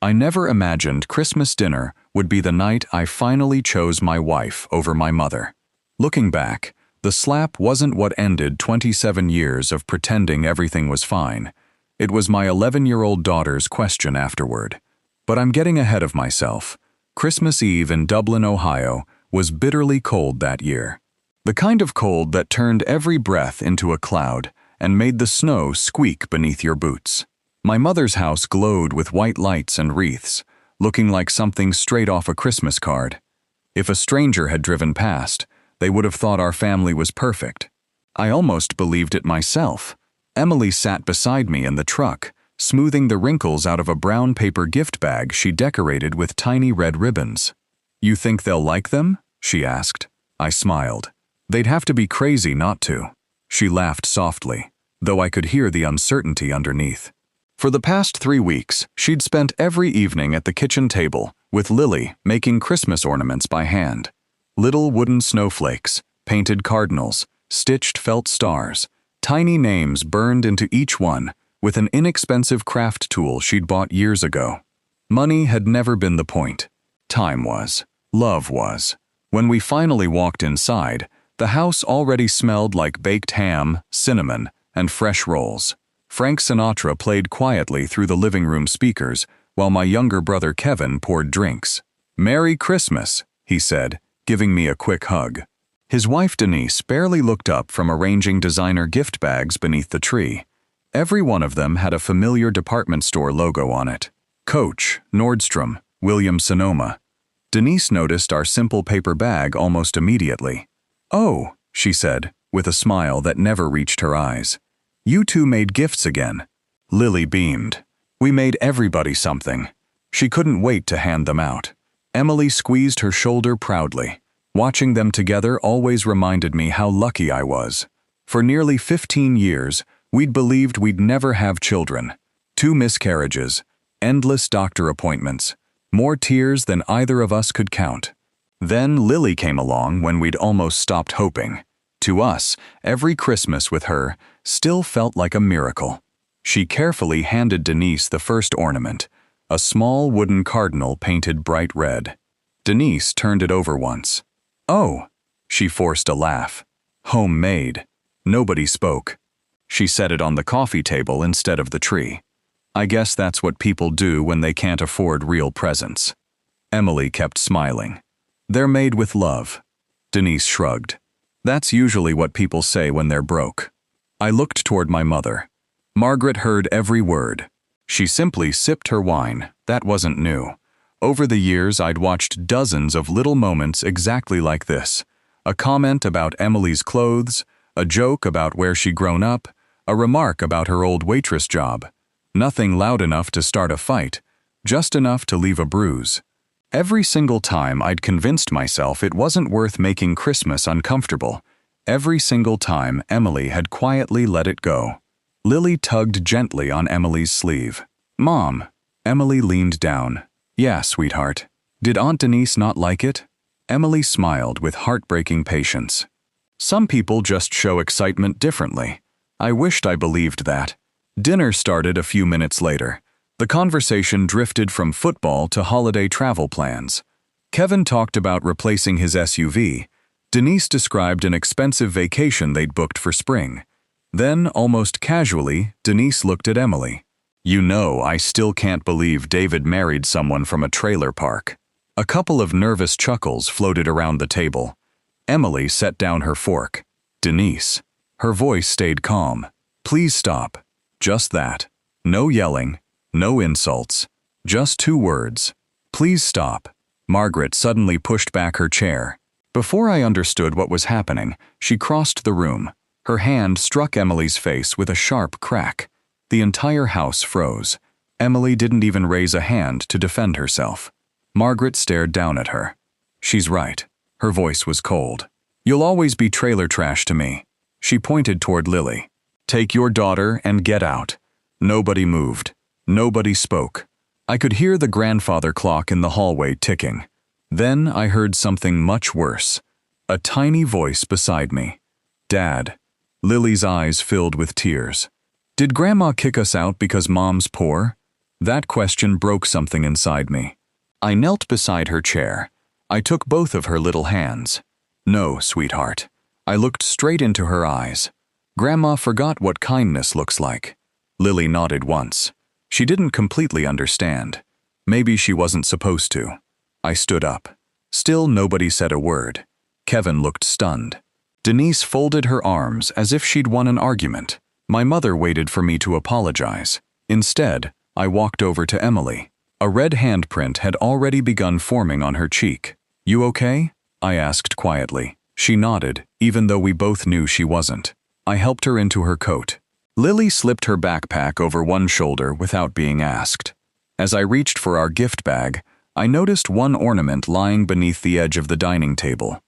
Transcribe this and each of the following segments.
I never imagined Christmas dinner would be the night I finally chose my wife over my mother. Looking back, the slap wasn't what ended 27 years of pretending everything was fine. It was my 11-year-old daughter's question afterward. But I'm getting ahead of myself. Christmas Eve in Dublin, Ohio, was bitterly cold that year. The kind of cold that turned every breath into a cloud and made the snow squeak beneath your boots. My mother's house glowed with white lights and wreaths, looking like something straight off a Christmas card. If a stranger had driven past, they would have thought our family was perfect. I almost believed it myself. Emily sat beside me in the truck, smoothing the wrinkles out of a brown paper gift bag she decorated with tiny red ribbons. "You think they'll like them?" she asked. I smiled. "They'd have to be crazy not to." She laughed softly, though I could hear the uncertainty underneath. For the past 3 weeks, she'd spent every evening at the kitchen table with Lily making Christmas ornaments by hand. Little wooden snowflakes, painted cardinals, stitched felt stars, tiny names burned into each one with an inexpensive craft tool she'd bought years ago. Money had never been the point. Time was. Love was. When we finally walked inside, the house already smelled like baked ham, cinnamon, and fresh rolls. Frank Sinatra played quietly through the living room speakers while my younger brother Kevin poured drinks. "Merry Christmas," he said, giving me a quick hug. His wife Denise barely looked up from arranging designer gift bags beneath the tree. Every one of them had a familiar department store logo on it. Coach, Nordstrom, Williams-Sonoma. Denise noticed our simple paper bag almost immediately. "Oh," she said, with a smile that never reached her eyes. "You two made gifts again." Lily beamed. "We made everybody something." She couldn't wait to hand them out. Emily squeezed her shoulder proudly. Watching them together always reminded me how lucky I was. For nearly 15 years, we'd believed we'd never have children. 2 miscarriages, endless doctor appointments, more tears than either of us could count. Then Lily came along when we'd almost stopped hoping. To us, every Christmas with her still felt like a miracle. She carefully handed Denise the first ornament, a small wooden cardinal painted bright red. Denise turned it over once. "Oh," she forced a laugh. "Homemade." Nobody spoke. She set it on the coffee table instead of the tree. "I guess that's what people do when they can't afford real presents." Emily kept smiling. "They're made with love." Denise shrugged. "That's usually what people say when they're broke." I looked toward my mother. Margaret heard every word. She simply sipped her wine. That wasn't new. Over the years, I'd watched dozens of little moments exactly like this. A comment about Emily's clothes, a joke about where she'd grown up, a remark about her old waitress job. Nothing loud enough to start a fight, just enough to leave a bruise. Every single time I'd convinced myself it wasn't worth making Christmas uncomfortable. Every single time Emily had quietly let it go. Lily tugged gently on Emily's sleeve. "Mom." Emily leaned down. "Yeah, sweetheart. Did Aunt Denise not like it?" Emily smiled with heartbreaking patience. "Some people just show excitement differently." I wished I believed that. Dinner started a few minutes later. The conversation drifted from football to holiday travel plans. Kevin talked about replacing his SUV. Denise described an expensive vacation they'd booked for spring. Then, almost casually, Denise looked at Emily. "You know, I still can't believe David married someone from a trailer park." A couple of nervous chuckles floated around the table. Emily set down her fork. "Denise." Her voice stayed calm. "Please stop." Just that. No yelling. No insults. Just 2 words. "Please stop." Margaret suddenly pushed back her chair. Before I understood what was happening, she crossed the room. Her hand struck Emily's face with a sharp crack. The entire house froze. Emily didn't even raise a hand to defend herself. Margaret stared down at her. "She's right." Her voice was cold. "You'll always be trailer trash to me." She pointed toward Lily. "Take your daughter and get out." Nobody moved. Nobody spoke. I could hear the grandfather clock in the hallway ticking. Then I heard something much worse. A tiny voice beside me. "Dad." Lily's eyes filled with tears. "Did Grandma kick us out because Mom's poor?" That question broke something inside me. I knelt beside her chair. I took both of her little hands. No, sweetheart. I looked straight into her eyes. Grandma forgot what kindness looks like. Lily nodded once. She didn't completely understand. Maybe she wasn't supposed to. I stood up. Still nobody said a word. Kevin looked stunned. Denise folded her arms as if she'd won an argument. My mother waited for me to apologize. Instead, I walked over to Emily. A red handprint had already begun forming on her cheek. "You okay?" I asked quietly. She nodded, even though we both knew she wasn't. I helped her into her coat. Lily slipped her backpack over one shoulder without being asked. As I reached for our gift bag, I noticed one ornament lying beneath the edge of the dining table.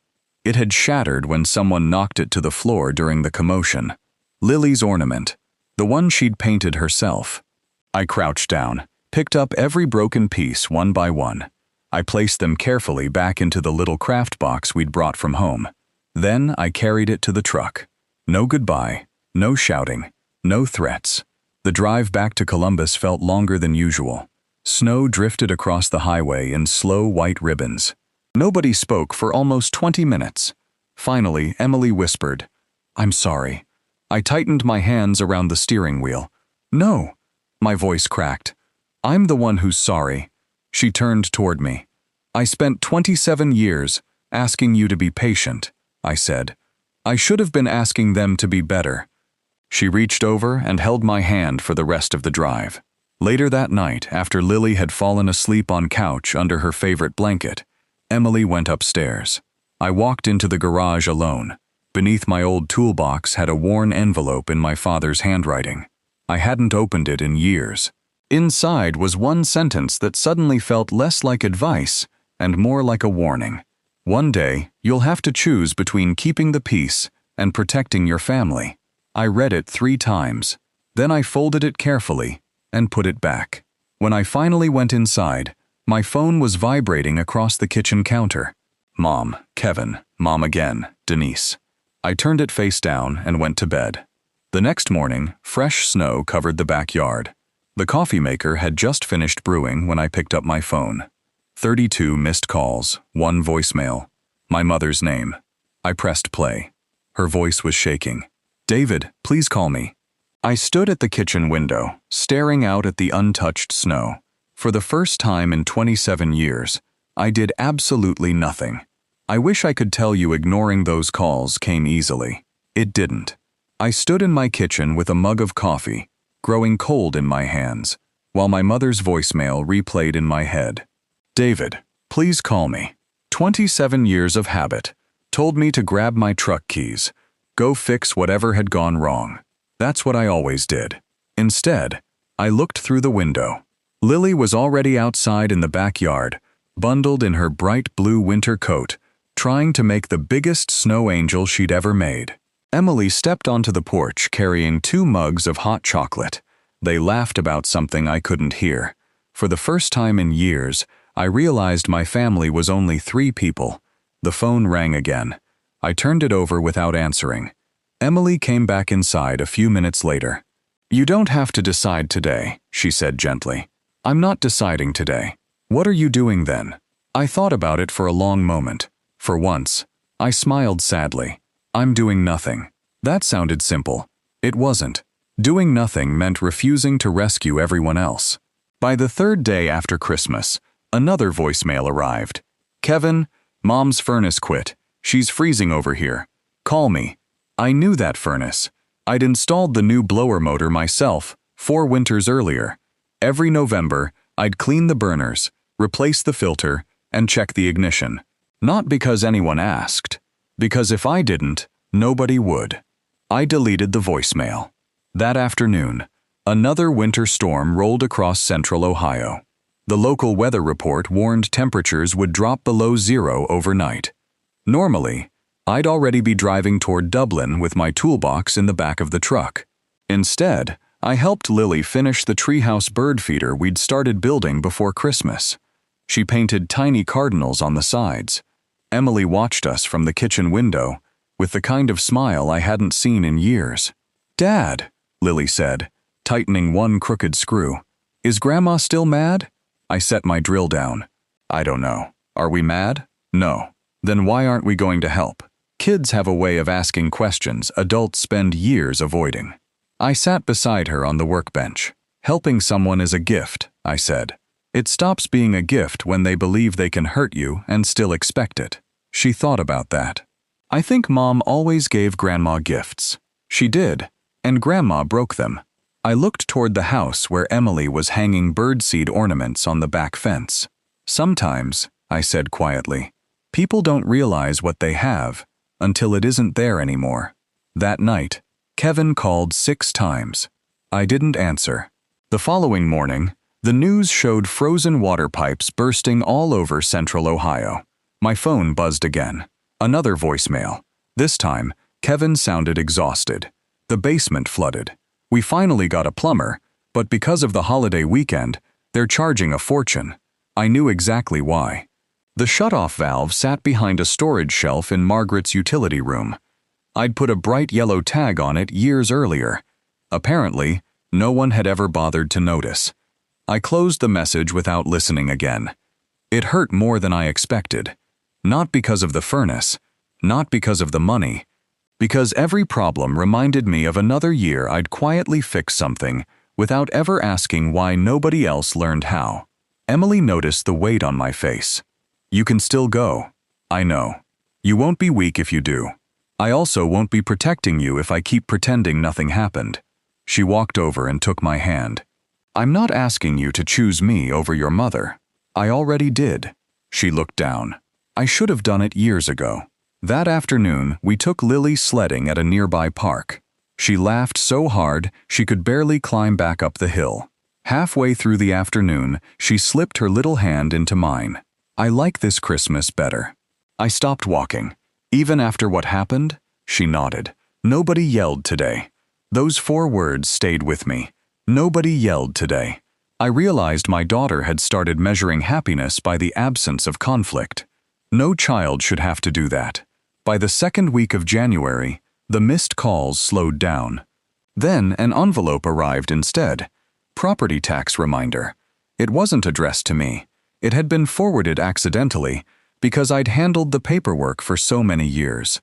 It had shattered when someone knocked it to the floor during the commotion. Lily's ornament, the one she'd painted herself. I crouched down, picked up every broken piece one by one. I placed them carefully back into the little craft box we'd brought from home. Then I carried it to the truck. No goodbye, no shouting, no threats. The drive back to Columbus felt longer than usual. Snow drifted across the highway in slow white ribbons. Nobody spoke for almost 20 minutes. Finally, Emily whispered, "I'm sorry." I tightened my hands around the steering wheel. "No." My voice cracked. "I'm the one who's sorry." She turned toward me. "I spent 27 years asking you to be patient," I said. "I should have been asking them to be better." She reached over and held my hand for the rest of the drive. Later that night, after Lily had fallen asleep on couch under her favorite blanket, Emily went upstairs. I walked into the garage alone. Beneath my old toolbox had a worn envelope in my father's handwriting. I hadn't opened it in years. Inside was one sentence that suddenly felt less like advice and more like a warning. "One day, you'll have to choose between keeping the peace and protecting your family." I read it 3 times. Then I folded it carefully and put it back. When I finally went inside, my phone was vibrating across the kitchen counter. Mom, Kevin, Mom again, Denise. I turned it face down and went to bed. The next morning, fresh snow covered the backyard. The coffee maker had just finished brewing when I picked up my phone. 32 missed calls, 1 voicemail. My mother's name. I pressed play. Her voice was shaking. "David, please call me." I stood at the kitchen window, staring out at the untouched snow. For the first time in 27 years, I did absolutely nothing. I wish I could tell you ignoring those calls came easily. It didn't. I stood in my kitchen with a mug of coffee, growing cold in my hands, while my mother's voicemail replayed in my head. "David, please call me. 27 years of habit. Told me to grab my truck keys. Go fix whatever had gone wrong. That's what I always did. Instead, I looked through the window. Lily was already outside in the backyard, bundled in her bright blue winter coat, trying to make the biggest snow angel she'd ever made. Emily stepped onto the porch carrying 2 mugs of hot chocolate. They laughed about something I couldn't hear. For the first time in years, I realized my family was only 3 people. The phone rang again. I turned it over without answering. Emily came back inside a few minutes later. "You don't have to decide today," she said gently. "I'm not deciding today." "What are you doing then?" I thought about it for a long moment. For once, I smiled sadly. "I'm doing nothing." That sounded simple. It wasn't. Doing nothing meant refusing to rescue everyone else. By the 3rd day after Christmas, another voicemail arrived. "Kevin, Mom's furnace quit. She's freezing over here. Call me." I knew that furnace. I'd installed the new blower motor myself 4 winters earlier. Every November, I'd clean the burners, replace the filter, and check the ignition. Not because anyone asked. Because if I didn't, nobody would. I deleted the voicemail. That afternoon, another winter storm rolled across central Ohio. The local weather report warned temperatures would drop below 0 overnight. Normally, I'd already be driving toward Dublin with my toolbox in the back of the truck. Instead, I helped Lily finish the treehouse bird feeder we'd started building before Christmas. She painted tiny cardinals on the sides. Emily watched us from the kitchen window, with the kind of smile I hadn't seen in years. "Dad," Lily said, tightening one crooked screw, Is Grandma still mad? I set my drill down. I don't know. Are we mad? No. Then why aren't we going to help? Kids have a way of asking questions adults spend years avoiding. I sat beside her on the workbench. Helping someone is a gift, I said. It stops being a gift when they believe they can hurt you and still expect it. She thought about that. I think Mom always gave Grandma gifts. She did, and Grandma broke them. I looked toward the house where Emily was hanging birdseed ornaments on the back fence. Sometimes, I said quietly, people don't realize what they have until it isn't there anymore. That night, Kevin called 6 times. I didn't answer. The following morning, the news showed frozen water pipes bursting all over central Ohio. My phone buzzed again. Another voicemail. This time, Kevin sounded exhausted. The basement flooded. We finally got a plumber, but because of the holiday weekend, they're charging a fortune. I knew exactly why. The shutoff valve sat behind a storage shelf in Margaret's utility room. I'd put a bright yellow tag on it years earlier. Apparently, no one had ever bothered to notice. I closed the message without listening again. It hurt more than I expected. Not because of the furnace, not because of the money, because every problem reminded me of another year I'd quietly fix something without ever asking why nobody else learned how. Emily noticed the weight on my face. You can still go. I know. You won't be weak if you do. I also won't be protecting you if I keep pretending nothing happened. She walked over and took my hand. I'm not asking you to choose me over your mother. I already did. She looked down. I should have done it years ago. That afternoon, we took Lily sledding at a nearby park. She laughed so hard she could barely climb back up the hill. Halfway through the afternoon, she slipped her little hand into mine. I like this Christmas better. I stopped walking. Even after what happened? She nodded. Nobody yelled today. Those 4 words stayed with me. Nobody yelled today. I realized my daughter had started measuring happiness by the absence of conflict. No child should have to do that. By the 2nd week of January, the missed calls slowed down. Then an envelope arrived instead. Property tax reminder. It wasn't addressed to me. It had been forwarded accidentally because I'd handled the paperwork for so many years.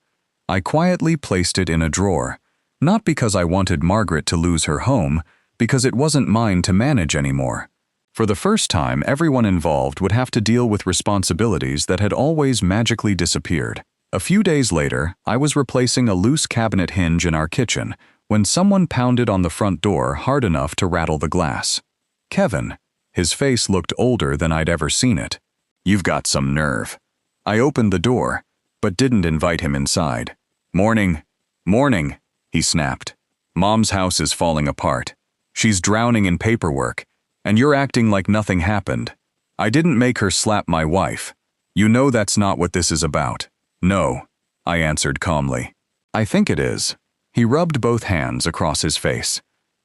I quietly placed it in a drawer, not because I wanted Margaret to lose her home, because it wasn't mine to manage anymore. For the first time, everyone involved would have to deal with responsibilities that had always magically disappeared. A few days later, I was replacing a loose cabinet hinge in our kitchen when someone pounded on the front door hard enough to rattle the glass. Kevin. His face looked older than I'd ever seen it. You've got some nerve. I opened the door, but didn't invite him inside. Morning. Morning, he snapped. Mom's house is falling apart. She's drowning in paperwork, and you're acting like nothing happened. I didn't make her slap my wife. You know that's not what this is about. No, I answered calmly. I think it is. He rubbed both hands across his face.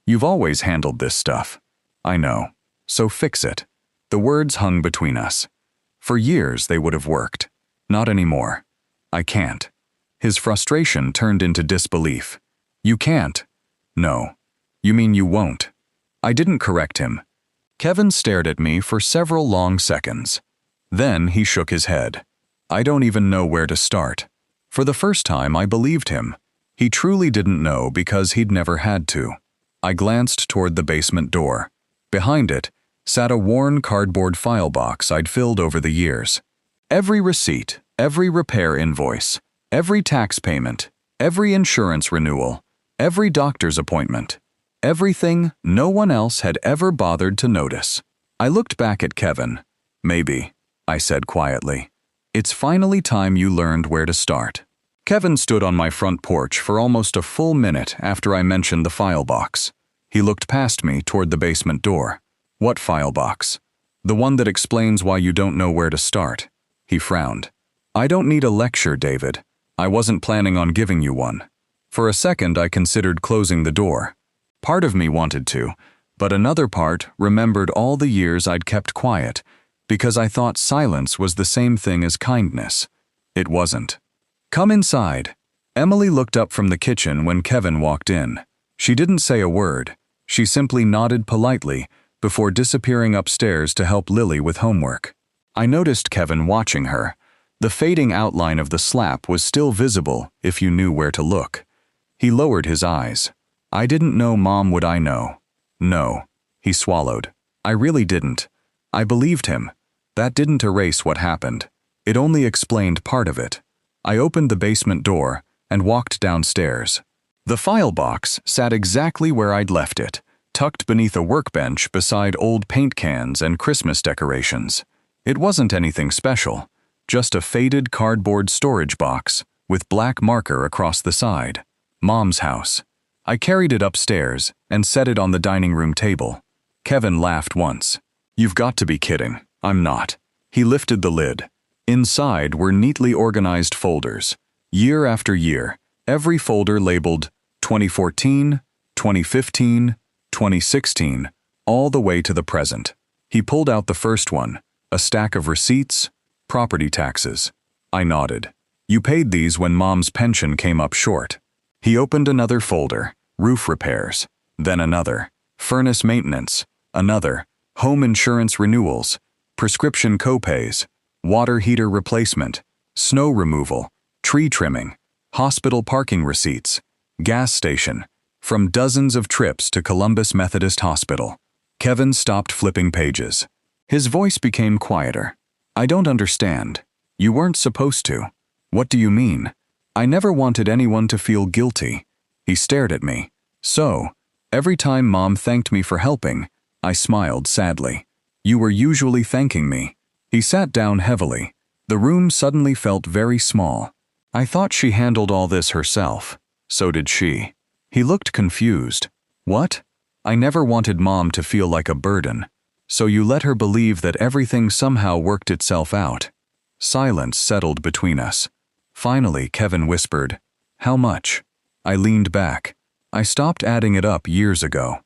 You've always handled this stuff. I know. So fix it. The words hung between us. For years they would have worked. Not anymore. I can't. His frustration turned into disbelief. You can't. No. You mean you won't? I didn't correct him. Kevin stared at me for several long seconds. Then he shook his head. I don't even know where to start. For the first time, I believed him. He truly didn't know because he'd never had to. I glanced toward the basement door. Behind it sat a worn cardboard file box I'd filled over the years. Every receipt, every repair invoice, every tax payment, every insurance renewal, every doctor's appointment, everything no one else had ever bothered to notice. I looked back at Kevin. Maybe, I said quietly. It's finally time you learned where to start. Kevin stood on my front porch for almost a full minute after I mentioned the file box. He looked past me toward the basement door. What file box? The one that explains why you don't know where to start. He frowned. I don't need a lecture, David. I wasn't planning on giving you one. For a second, I considered closing the door. Part of me wanted to, but another part remembered all the years I'd kept quiet, because I thought silence was the same thing as kindness. It wasn't. Come inside. Emily looked up from the kitchen when Kevin walked in. She didn't say a word. She simply nodded politely, before disappearing upstairs to help Lily with homework. I noticed Kevin watching her. The fading outline of the slap was still visible if you knew where to look. He lowered his eyes. I didn't know Mom would I know. No. He swallowed. I really didn't. I believed him. That didn't erase what happened. It only explained part of it. I opened the basement door and walked downstairs. The file box sat exactly where I'd left it, tucked beneath a workbench beside old paint cans and Christmas decorations. It wasn't anything special, just a faded cardboard storage box with black marker across the side. Mom's house. I carried it upstairs and set it on the dining room table. Kevin laughed once. "You've got to be kidding." "I'm not." He lifted the lid. Inside were neatly organized folders. Year after year, every folder labeled 2014, 2015, 2016, all the way to the present. He pulled out the first one, a stack of receipts, property taxes. I nodded. "You paid these when Mom's pension came up short." He opened another folder, roof repairs, then another, furnace maintenance, another, home insurance renewals, prescription copays, water heater replacement, snow removal, tree trimming, hospital parking receipts, gas station, from dozens of trips to Columbus Methodist Hospital. Kevin stopped flipping pages. His voice became quieter. "I don't understand. You weren't supposed to." "What do you mean?" "I never wanted anyone to feel guilty." He stared at me. "So, every time Mom thanked me for helping," I smiled sadly, "you were usually thanking me." He sat down heavily. The room suddenly felt very small. "I thought she handled all this herself." "So did she." He looked confused. "What?" "I never wanted Mom to feel like a burden. So you let her believe that everything somehow worked itself out." Silence settled between us. Finally, Kevin whispered, "How much?" I leaned back. "I stopped adding it up years ago."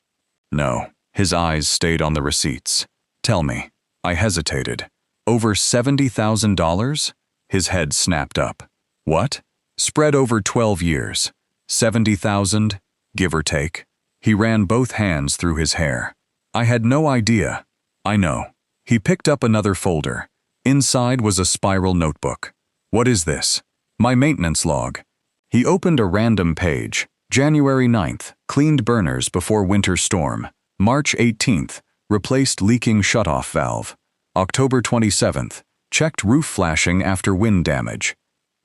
"No." His eyes stayed on the receipts. "Tell me." I hesitated. "Over $70,000? His head snapped up. "What?" "Spread over 12 years. 70,000, give or take." He ran both hands through his hair. "I had no idea." "I know." He picked up another folder. Inside was a spiral notebook. "What is this?" "My maintenance log." He opened a random page. January 9th, cleaned burners before winter storm. March 18th, replaced leaking shutoff valve. October 27th, checked roof flashing after wind damage.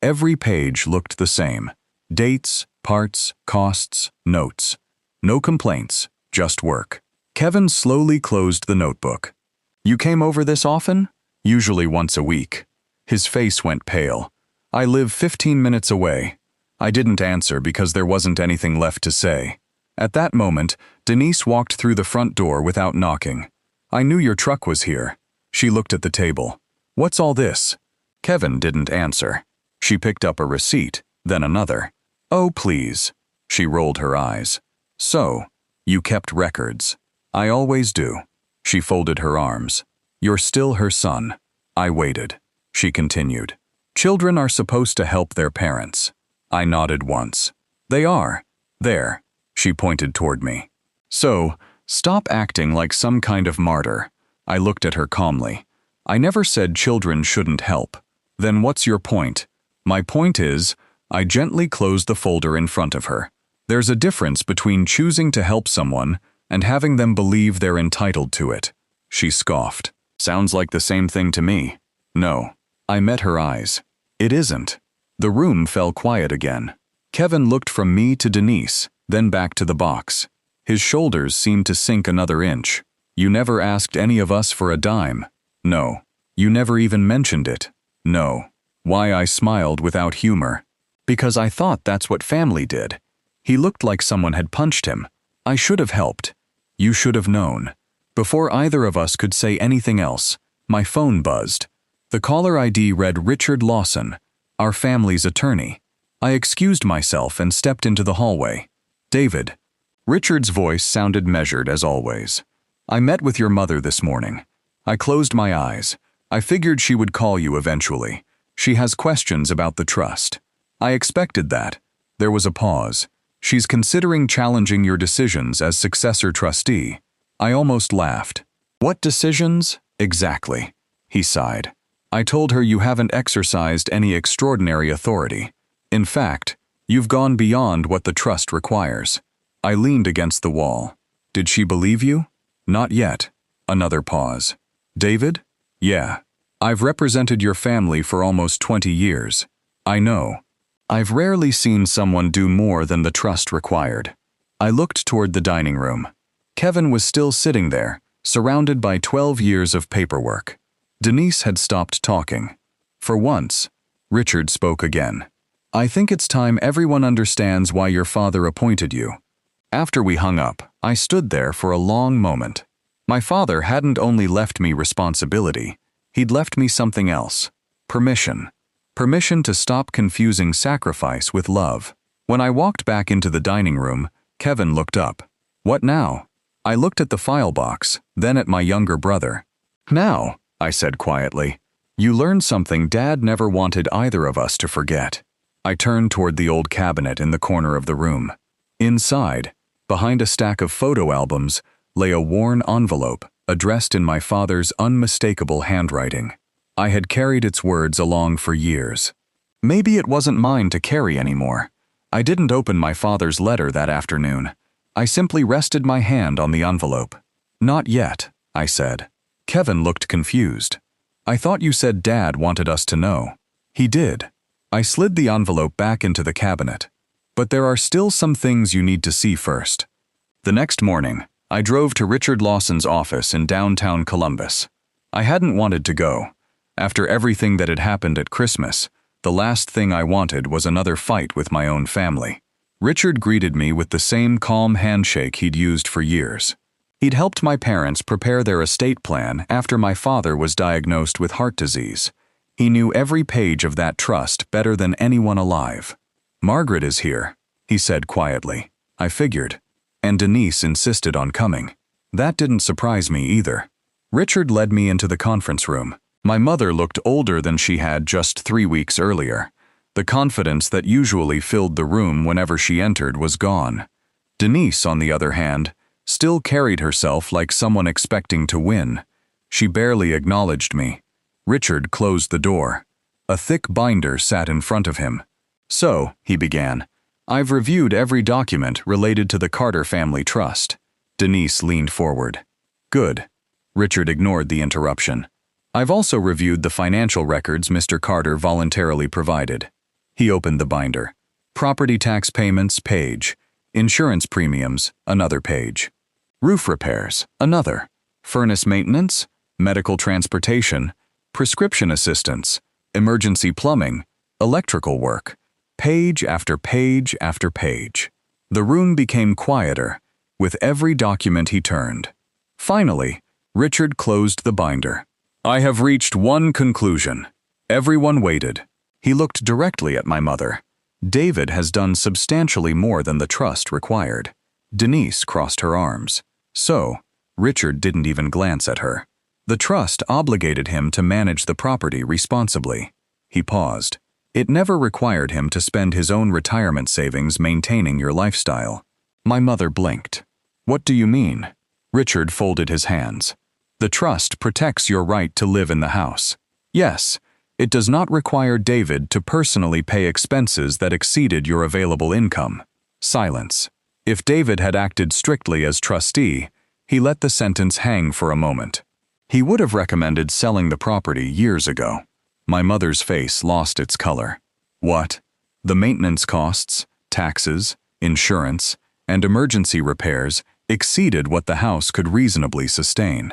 Every page looked the same. Dates, parts, costs, notes. No complaints, just work. Kevin slowly closed the notebook. "You came over this often?" "Usually once a week." His face went pale. "I live 15 minutes away." I didn't answer because there wasn't anything left to say. At that moment, Denise walked through the front door without knocking. "I knew your truck was here." She looked at the table. "What's all this?" Kevin didn't answer. She picked up a receipt, then another. "Oh, please." She rolled her eyes. "So, you kept records." "I always do." She folded her arms. "You're still her son." I waited. She continued. "Children are supposed to help their parents." I nodded once. "They are. There." She pointed toward me. "So, stop acting like some kind of martyr." I looked at her calmly. "I never said children shouldn't help." "Then what's your point?" "My point is," I gently closed the folder in front of her. "There's a difference between choosing to help someone and having them believe they're entitled to it." She scoffed. "Sounds like the same thing to me." "No." I met her eyes. "It isn't." The room fell quiet again. Kevin looked from me to Denise, then back to the box. His shoulders seemed to sink another inch. "You never asked any of us for a dime." "No." "You never even mentioned it." "No." Why? I smiled without humor. "Because I thought that's what family did." He looked like someone had punched him. "I should have helped." "You should have known." Before either of us could say anything else, my phone buzzed. The caller ID read Richard Lawson, our family's attorney. I excused myself and stepped into the hallway. "David." Richard's voice sounded measured as always. "I met with your mother this morning." I closed my eyes. "I figured she would call you eventually. She has questions about the trust." "I expected that." There was a pause. "She's considering challenging your decisions as successor trustee." I almost laughed. What decisions? Exactly. He sighed. I told her you haven't exercised any extraordinary authority. In fact, you've gone beyond what the trust requires. I leaned against the wall. Did she believe you? Not yet. Another pause. David? Yeah. I've represented your family for almost 20 years. I know. I've rarely seen someone do more than the trust required. I looked toward the dining room. Kevin was still sitting there, surrounded by 12 years of paperwork. Denise had stopped talking. For once, Richard spoke again. I think it's time everyone understands why your father appointed you. After we hung up, I stood there for a long moment. My father hadn't only left me responsibility, he'd left me something else. Permission. Permission to stop confusing sacrifice with love. When I walked back into the dining room, Kevin looked up. What now? I looked at the file box, then at my younger brother. Now, I said quietly, you learned something Dad never wanted either of us to forget. I turned toward the old cabinet in the corner of the room. Inside, behind a stack of photo albums, lay a worn envelope addressed in my father's unmistakable handwriting. I had carried its words along for years. Maybe it wasn't mine to carry anymore. I didn't open my father's letter that afternoon. I simply rested my hand on the envelope. Not yet, I said. Kevin looked confused. I thought you said Dad wanted us to know. He did. I slid the envelope back into the cabinet. But there are still some things you need to see first. The next morning, I drove to Richard Lawson's office in downtown Columbus. I hadn't wanted to go. After everything that had happened at Christmas, the last thing I wanted was another fight with my own family. Richard greeted me with the same calm handshake he'd used for years. He'd helped my parents prepare their estate plan after my father was diagnosed with heart disease. He knew every page of that trust better than anyone alive. Margaret is here, he said quietly. I figured. And Denise insisted on coming. That didn't surprise me either. Richard led me into the conference room. My mother looked older than she had just 3 weeks earlier. The confidence that usually filled the room whenever she entered was gone. Denise, on the other hand, still carried herself like someone expecting to win. She barely acknowledged me. Richard closed the door. A thick binder sat in front of him. So, he began, I've reviewed every document related to the Carter family trust. Denise leaned forward. Good. Richard ignored the interruption. I've also reviewed the financial records Mr. Carter voluntarily provided. He opened the binder. Property tax payments, page. Insurance premiums, another page. Roof repairs, another. Furnace maintenance, medical transportation, prescription assistance, emergency plumbing, electrical work. Page after page after page. The room became quieter with every document he turned. Finally, Richard closed the binder. I have reached one conclusion. Everyone waited. He looked directly at my mother. David has done substantially more than the trust required. Denise crossed her arms. So, Richard didn't even glance at her. The trust obligated him to manage the property responsibly. He paused. It never required him to spend his own retirement savings maintaining your lifestyle. My mother blinked. What do you mean? Richard folded his hands. The trust protects your right to live in the house. Yes, it does not require David to personally pay expenses that exceeded your available income. Silence. If David had acted strictly as trustee, he let the sentence hang for a moment. He would have recommended selling the property years ago. My mother's face lost its color. What? The maintenance costs, taxes, insurance, and emergency repairs exceeded what the house could reasonably sustain.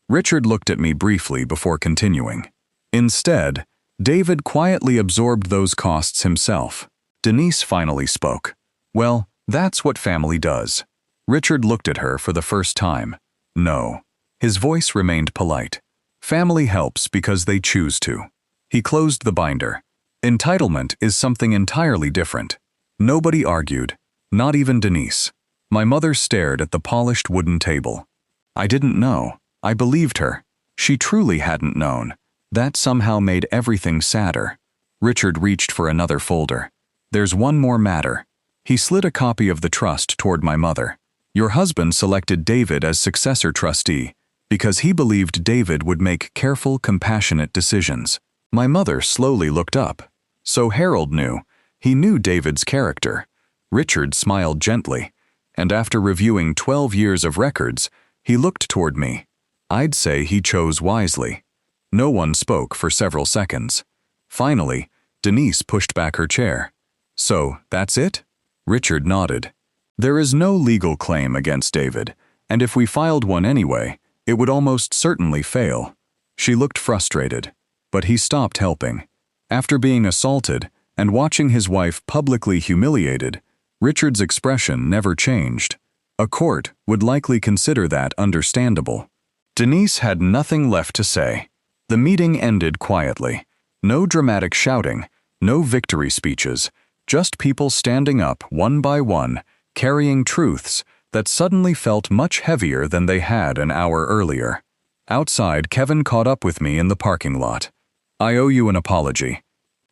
Richard looked at me briefly before continuing. Instead, David quietly absorbed those costs himself. Denise finally spoke. Well, that's what family does. Richard looked at her for the first time. No. His voice remained polite. Family helps because they choose to. He closed the binder. Entitlement is something entirely different. Nobody argued, not even Denise. My mother stared at the polished wooden table. I didn't know. I believed her. She truly hadn't known. That somehow made everything sadder. Richard reached for another folder. There's one more matter. He slid a copy of the trust toward my mother. Your husband selected David as successor trustee because he believed David would make careful, compassionate decisions. My mother slowly looked up. So Harold knew. He knew David's character. Richard smiled gently, and after reviewing 12 years of records, he looked toward me. I'd say he chose wisely. No one spoke for several seconds. Finally, Denise pushed back her chair. So, that's it? Richard nodded. There is no legal claim against David, and if we filed one anyway, it would almost certainly fail. She looked frustrated, but he stopped helping. After being assaulted and watching his wife publicly humiliated, Richard's expression never changed. A court would likely consider that understandable. Denise had nothing left to say. The meeting ended quietly. No dramatic shouting, no victory speeches, just people standing up one by one, carrying truths that suddenly felt much heavier than they had an hour earlier. Outside, Kevin caught up with me in the parking lot. I owe you an apology.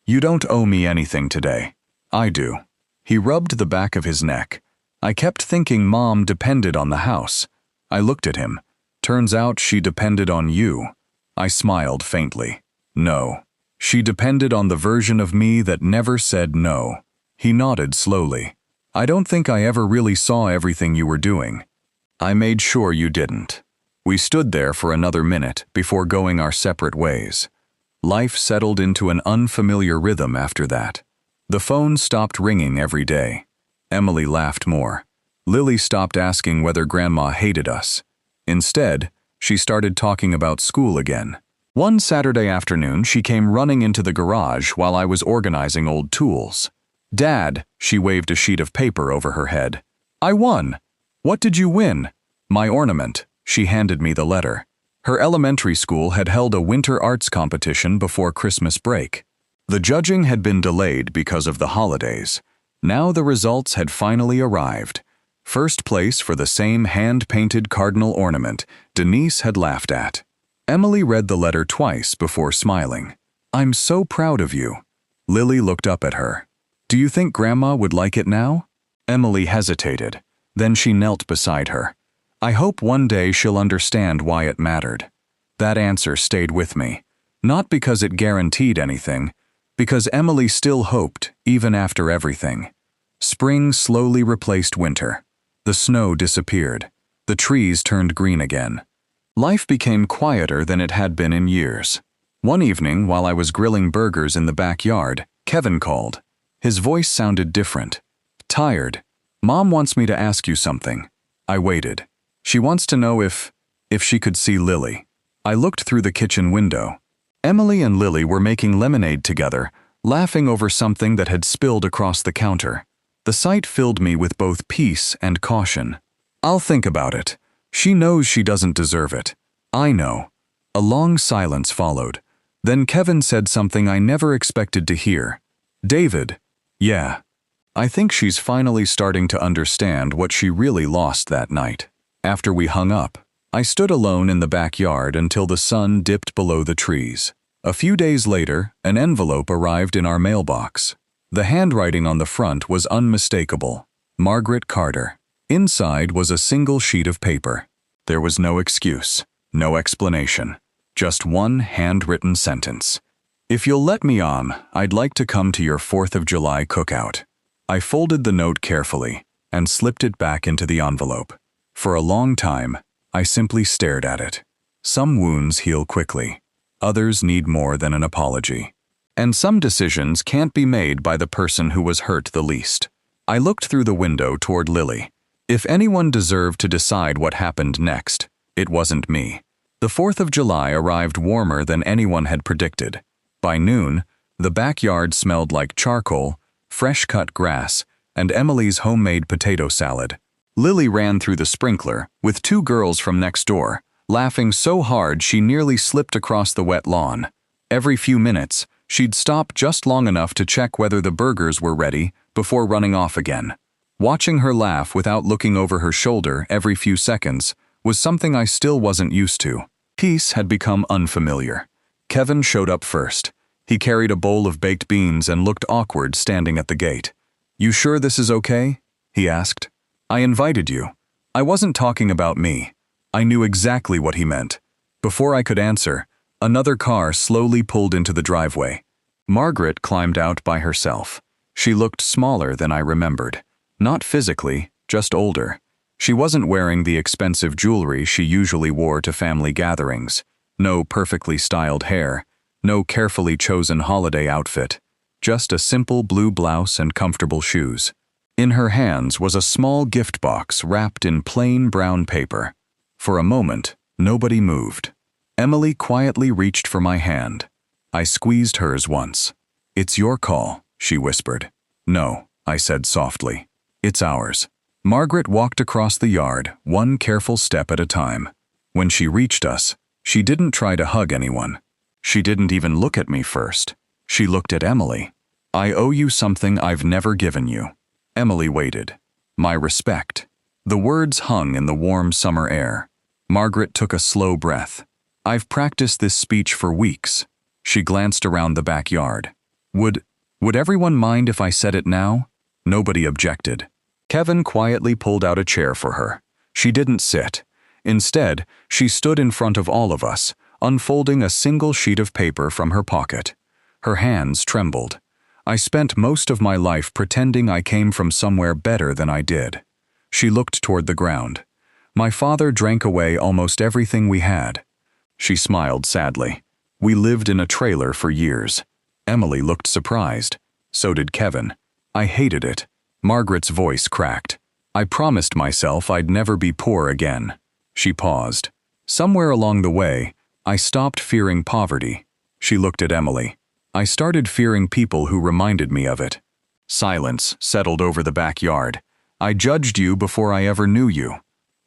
You don't owe me anything today. I do. He rubbed the back of his neck. I kept thinking Mom depended on the house. I looked at him. Turns out she depended on you. I smiled faintly. No. She depended on the version of me that never said no. He nodded slowly. I don't think I ever really saw everything you were doing. I made sure you didn't. We stood there for another minute before going our separate ways. Life settled into an unfamiliar rhythm after that. The phone stopped ringing every day. Emily laughed more. Lily stopped asking whether Grandma hated us. Instead, she started talking about school again. One Saturday afternoon, she came running into the garage while I was organizing old tools. Dad, she waved a sheet of paper over her head. I won. What did you win? My ornament. She handed me the letter. Her elementary school had held a winter arts competition before Christmas break. The judging had been delayed because of the holidays. Now the results had finally arrived. First place for the same hand-painted cardinal ornament Denise had laughed at. Emily read the letter twice before smiling. I'm so proud of you. Lily looked up at her. Do you think Grandma would like it now? Emily hesitated. Then she knelt beside her. I hope one day she'll understand why it mattered. That answer stayed with me. Not because it guaranteed anything, because Emily still hoped, even after everything. Spring slowly replaced winter. The snow disappeared. The trees turned green again. Life became quieter than it had been in years. One evening, while I was grilling burgers in the backyard, Kevin called. His voice sounded different. Tired. Mom wants me to ask you something. I waited. She wants to know if she could see Lily. I looked through the kitchen window. Emily and Lily were making lemonade together, laughing over something that had spilled across the counter. The sight filled me with both peace and caution. I'll think about it. She knows she doesn't deserve it. I know. A long silence followed. Then Kevin said something I never expected to hear. David. Yeah. I think she's finally starting to understand what she really lost that night. After we hung up, I stood alone in the backyard until the sun dipped below the trees. A few days later, an envelope arrived in our mailbox. The handwriting on the front was unmistakable. Margaret Carter. Inside was a single sheet of paper. There was no excuse, no explanation, just one handwritten sentence. If you'll let me on, I'd like to come to your 4th of July cookout. I folded the note carefully and slipped it back into the envelope. For a long time, I simply stared at it. Some wounds heal quickly. Others need more than an apology. And some decisions can't be made by the person who was hurt the least. I looked through the window toward Lily. If anyone deserved to decide what happened next, it wasn't me. The 4th of July arrived warmer than anyone had predicted. By noon, the backyard smelled like charcoal, fresh-cut grass, and Emily's homemade potato salad. Lily ran through the sprinkler with 2 girls from next door, laughing so hard she nearly slipped across the wet lawn. Every few minutes, she'd stop just long enough to check whether the burgers were ready before running off again. Watching her laugh without looking over her shoulder every few seconds was something I still wasn't used to. Peace had become unfamiliar. Kevin showed up first. He carried a bowl of baked beans and looked awkward standing at the gate. You sure this is okay? He asked. I invited you. I wasn't talking about me. I knew exactly what he meant. Before I could answer, another car slowly pulled into the driveway. Margaret climbed out by herself. She looked smaller than I remembered. Not physically, just older. She wasn't wearing the expensive jewelry she usually wore to family gatherings. No perfectly styled hair. No carefully chosen holiday outfit. Just a simple blue blouse and comfortable shoes. In her hands was a small gift box wrapped in plain brown paper. For a moment, nobody moved. Emily quietly reached for my hand. I squeezed hers once. "It's your call," she whispered. "No," I said softly. "It's ours." Margaret walked across the yard, one careful step at a time. When she reached us, she didn't try to hug anyone. She didn't even look at me first. She looked at Emily. "I owe you something I've never given you." Emily waited. "My respect." The words hung in the warm summer air. Margaret took a slow breath. "I've practiced this speech for weeks." She glanced around the backyard. Would everyone mind if I said it now?" Nobody objected. Kevin quietly pulled out a chair for her. She didn't sit. Instead, she stood in front of all of us, unfolding a single sheet of paper from her pocket. Her hands trembled. I spent most of my life pretending I came from somewhere better than I did. She looked toward the ground. "My father drank away almost everything we had." She smiled sadly. "We lived in a trailer for years." Emily looked surprised. So did Kevin. I hated it. Margaret's voice cracked. "I promised myself I'd never be poor again." She paused. "Somewhere along the way, I stopped fearing poverty." She looked at Emily. "I started fearing people who reminded me of it." Silence settled over the backyard. "I judged you before I ever knew you."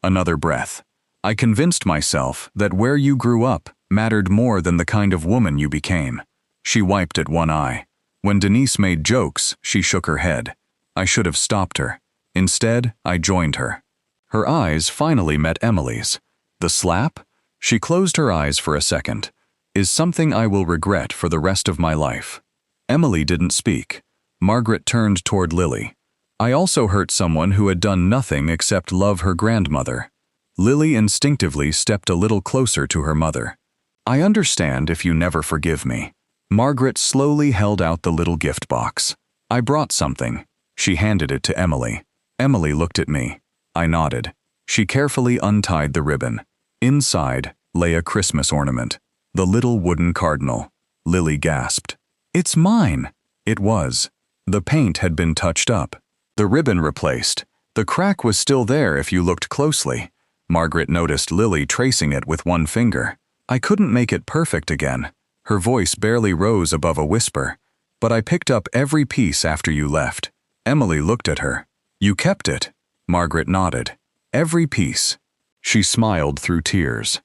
Another breath. "I convinced myself that where you grew up mattered more than the kind of woman you became." She wiped at one eye. When Denise made jokes, she shook her head. I should have stopped her. Instead, I joined her. Her eyes finally met Emily's. The slap? She closed her eyes for a second. "Is something I will regret for the rest of my life." Emily didn't speak. Margaret turned toward Lily. "I also hurt someone who had done nothing except love her grandmother." Lily instinctively stepped a little closer to her mother. "I understand if you never forgive me." Margaret slowly held out the little gift box. "I brought something." She handed it to Emily. Emily looked at me. I nodded. She carefully untied the ribbon. Inside lay a Christmas ornament. The little wooden cardinal. Lily gasped. "It's mine!" It was. The paint had been touched up. The ribbon replaced. The crack was still there if you looked closely. Margaret noticed Lily tracing it with one finger. "I couldn't make it perfect again." Her voice barely rose above a whisper. "But I picked up every piece after you left." Emily looked at her. "You kept it?" Margaret nodded. "Every piece." She smiled through tears.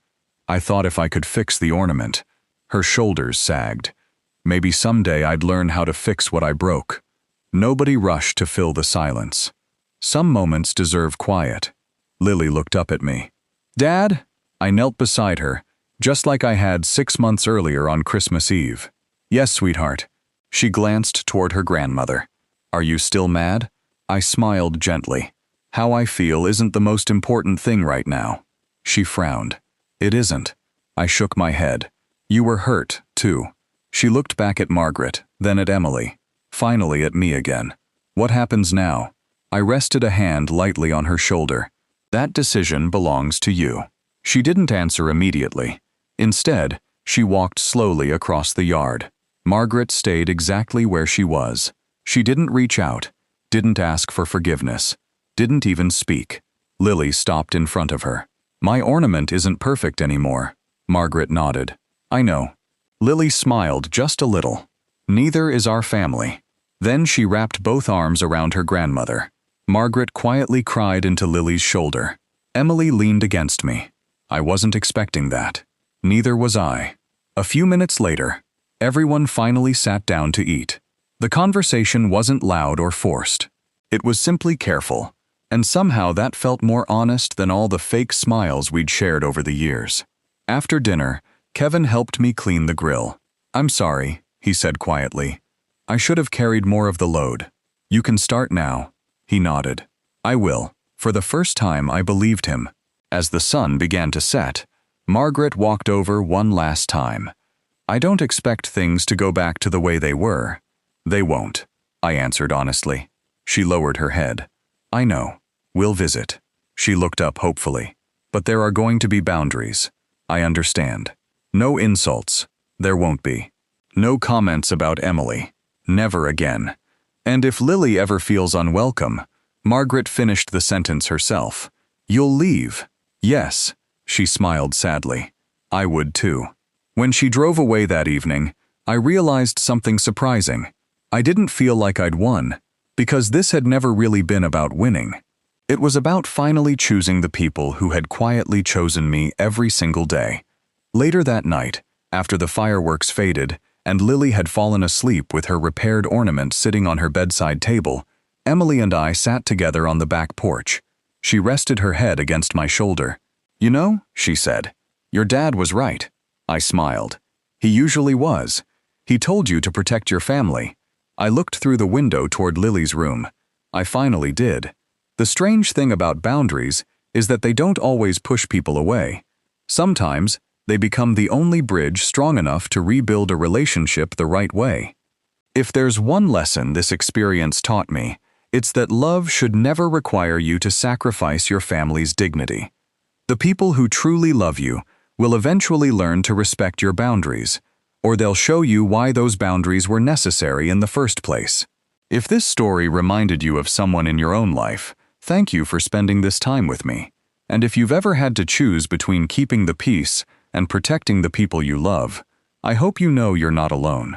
I thought if I could fix the ornament. Her shoulders sagged. Maybe someday I'd learn how to fix what I broke. Nobody rushed to fill the silence. Some moments deserve quiet. Lily looked up at me. "Dad?" I knelt beside her, just like I had 6 months earlier on Christmas Eve. "Yes, sweetheart." She glanced toward her grandmother. "Are you still mad?" I smiled gently. "How I feel isn't the most important thing right now." She frowned. "It isn't." I shook my head. "You were hurt, too." She looked back at Margaret, then at Emily. Finally at me again. "What happens now?" I rested a hand lightly on her shoulder. "That decision belongs to you." She didn't answer immediately. Instead, she walked slowly across the yard. Margaret stayed exactly where she was. She didn't reach out, didn't ask for forgiveness, didn't even speak. Lily stopped in front of her. "My ornament isn't perfect anymore." Margaret nodded. "I know." Lily smiled just a little. "Neither is our family." Then she wrapped both arms around her grandmother. Margaret quietly cried into Lily's shoulder. Emily leaned against me. I wasn't expecting that. Neither was I. A few minutes later, everyone finally sat down to eat. The conversation wasn't loud or forced. It was simply careful, and somehow that felt more honest than all the fake smiles we'd shared over the years. After dinner, Kevin helped me clean the grill. "I'm sorry," he said quietly. "I should have carried more of the load." "You can start now." He nodded. "I will, For the first time, I believed him. As the sun began to set, Margaret walked over one last time. I don't expect things to go back to the way they were. They won't, I answered honestly. She lowered her head. I know. We'll visit. She looked up hopefully. But there are going to be boundaries. I understand. No insults. There won't be. No comments about Emily. Never again. And if Lily ever feels unwelcome, Margaret finished the sentence herself. You'll leave. Yes. She smiled sadly. I would too. When she drove away that evening, I realized something surprising. I didn't feel like I'd won, because this had never really been about winning. It was about finally choosing the people who had quietly chosen me every single day. Later that night, after the fireworks faded and Lily had fallen asleep with her repaired ornament sitting on her bedside table, Emily and I sat together on the back porch. She rested her head against my shoulder. You know, she said, your dad was right. I smiled. He usually was. He told you to protect your family. I looked through the window toward Lily's room. I finally did. The strange thing about boundaries is that they don't always push people away. Sometimes, they become the only bridge strong enough to rebuild a relationship the right way. If there's one lesson this experience taught me, it's that love should never require you to sacrifice your family's dignity. The people who truly love you will eventually learn to respect your boundaries, or they'll show you why those boundaries were necessary in the first place. If this story reminded you of someone in your own life, thank you for spending this time with me. And if you've ever had to choose between keeping the peace and protecting the people you love, I hope you know you're not alone.